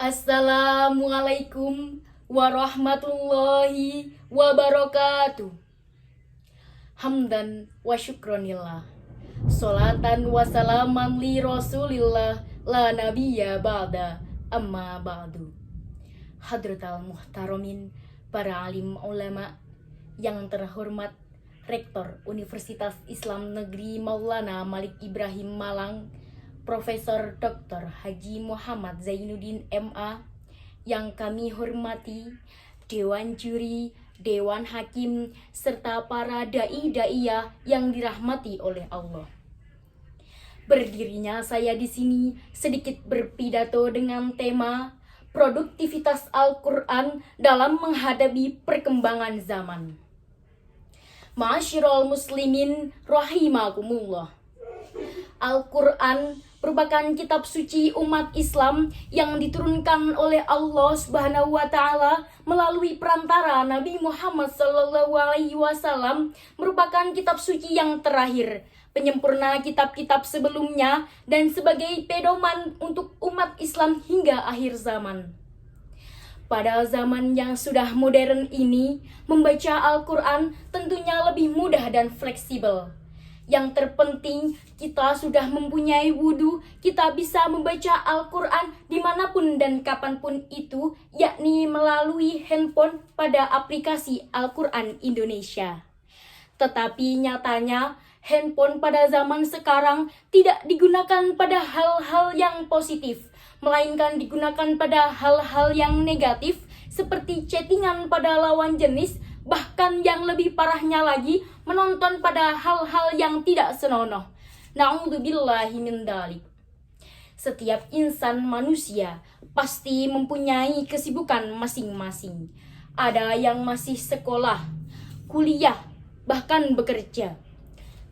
Assalamualaikum warahmatullahi wabarakatuh. Hamdan wa syukronillah. Salatan wa salaman li rasulillah la nabiyya ba'da amma ba'du. Hadratal muhtaramin, para alim ulama yang terhormat, Rektor Universitas Islam Negeri Maulana Malik Ibrahim Malang, Profesor Dr. Haji Muhammad Zainuddin MA, yang kami hormati, Dewan Juri, Dewan Hakim, serta para dai-daiyah yang dirahmati oleh Allah. Berdirinya saya di sini sedikit berpidato dengan tema produktivitas Al-Quran dalam menghadapi perkembangan zaman. Ma'asyiral muslimin rahimakumullah. Al-Quran merupakan kitab suci umat Islam yang diturunkan oleh Allah Subhanahu wa taala melalui perantara Nabi Muhammad SAW, merupakan kitab suci yang terakhir, penyempurna kitab-kitab sebelumnya dan sebagai pedoman untuk umat Islam hingga akhir zaman. Pada zaman yang sudah modern ini, membaca Al-Quran tentunya lebih mudah dan fleksibel. Yang terpenting, kita sudah mempunyai wudhu, kita bisa membaca Al-Quran dimanapun dan kapanpun itu, yakni melalui handphone pada aplikasi Al-Quran Indonesia. Tetapi nyatanya, handphone pada zaman sekarang tidak digunakan pada hal-hal yang positif, melainkan digunakan pada hal-hal yang negatif, seperti chattingan pada lawan jenis, bahkan yang lebih parahnya lagi, menonton pada hal-hal yang tidak senonoh. Na'udzubillahi min dzalik. Setiap insan manusia pasti mempunyai kesibukan masing-masing. Ada yang masih sekolah, kuliah, bahkan bekerja.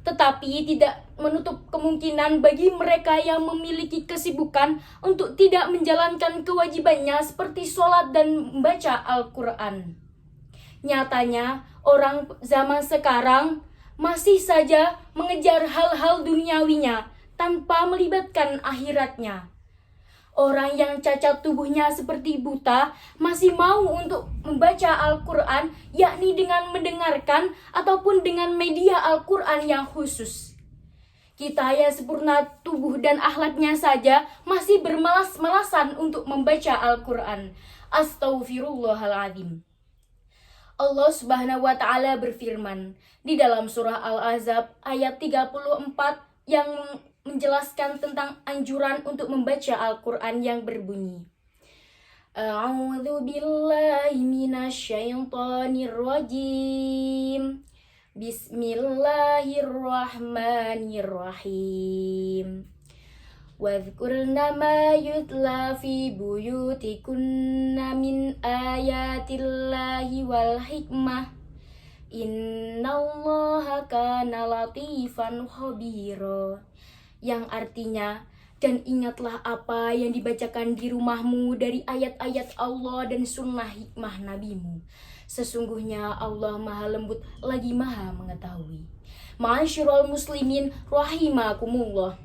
Tetapi tidak menutup kemungkinan bagi mereka yang memiliki kesibukan untuk tidak menjalankan kewajibannya seperti sholat dan membaca Al-Quran. Nyatanya, orang zaman sekarang masih saja mengejar hal-hal duniawinya tanpa melibatkan akhiratnya. Orang yang cacat tubuhnya seperti buta masih mau untuk membaca Al-Quran, yakni dengan mendengarkan ataupun dengan media Al-Quran yang khusus. Kita yang sempurna tubuh dan akhlaknya saja masih bermalas-malasan untuk membaca Al-Quran. Astaghfirullahaladzim. Allah Subhanahu wa taala berfirman di dalam surah Al-Ahzab ayat 34 yang menjelaskan tentang anjuran untuk membaca Al-Quran yang berbunyi, A'udzu billahi minasyaitonir rajim. Bismillahirrahmanirrahim. Wadhkurna ma yutla fi buyutikunna min ayatillahi wal hikmah. Innallaha kana latifan khabira. Yang artinya, dan ingatlah apa yang dibacakan di rumahmu dari ayat-ayat Allah dan sunnah hikmah nabimu. Sesungguhnya Allah maha lembut lagi maha mengetahui. Ma'asyiral muslimin rahimakumullah.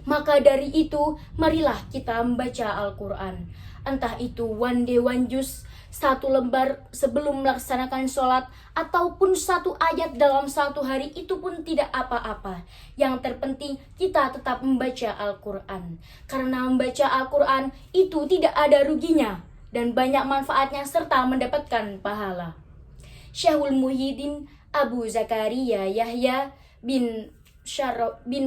Maka dari itu, marilah kita membaca Al-Quran. Entah itu one day one juz, satu lembar sebelum melaksanakan sholat, ataupun satu ayat dalam satu hari, itu pun tidak apa-apa. Yang terpenting kita tetap membaca Al-Quran. Karena membaca Al-Quran itu tidak ada ruginya, dan banyak manfaatnya serta mendapatkan pahala. Syekhul Muhyiddin Abu Zakaria Yahya bin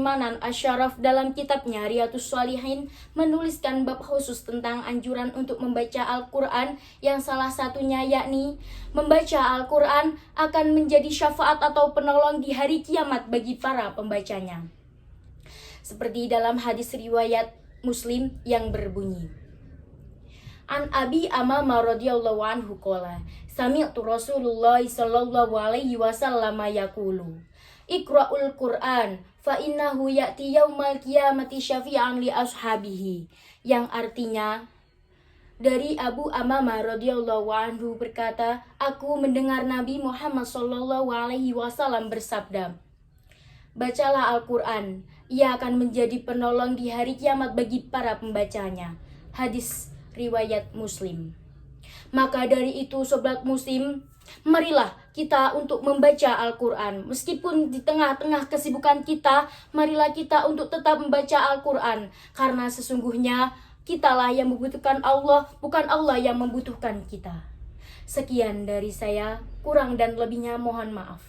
Manan Asyaraf dalam kitabnya Riyadhus Shalihin menuliskan bab khusus tentang anjuran untuk membaca Al-Quran, yang salah satunya yakni membaca Al-Quran akan menjadi syafaat atau penolong di hari kiamat bagi para pembacanya. Seperti dalam hadis riwayat Muslim yang berbunyi, An Abi Amamah radhiyallahu anhu qala, sami'tu Rasulullah sallallahu alaihi wasallam yaqulu, Iqra'ul Qur'an fa innahu ya'ti yaumal qiyamati syafi'an li ashabihi. Yang artinya, dari Abu Amamah radhiyallahu anhu berkata, aku mendengar Nabi Muhammad sallallahu alaihi wasallam bersabda, bacalah Al-Quran, ia akan menjadi penolong di hari kiamat bagi para pembacanya. Hadis riwayat Muslim. Maka dari itu sobat muslim, marilah kita untuk membaca Al-Quran. Meskipun di tengah-tengah kesibukan kita, marilah kita untuk tetap membaca Al-Quran. Karena sesungguhnya kitalah yang membutuhkan Allah, bukan Allah yang membutuhkan kita. Sekian dari saya, kurang dan lebihnya mohon maaf.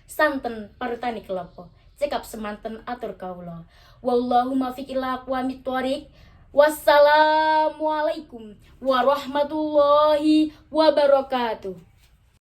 Santen partani kelopo, cekap semanten atur kaula. Wallahumma fiqillah aqwamit thoriq. Wassalamualaikum warahmatullahi wabarakatuh.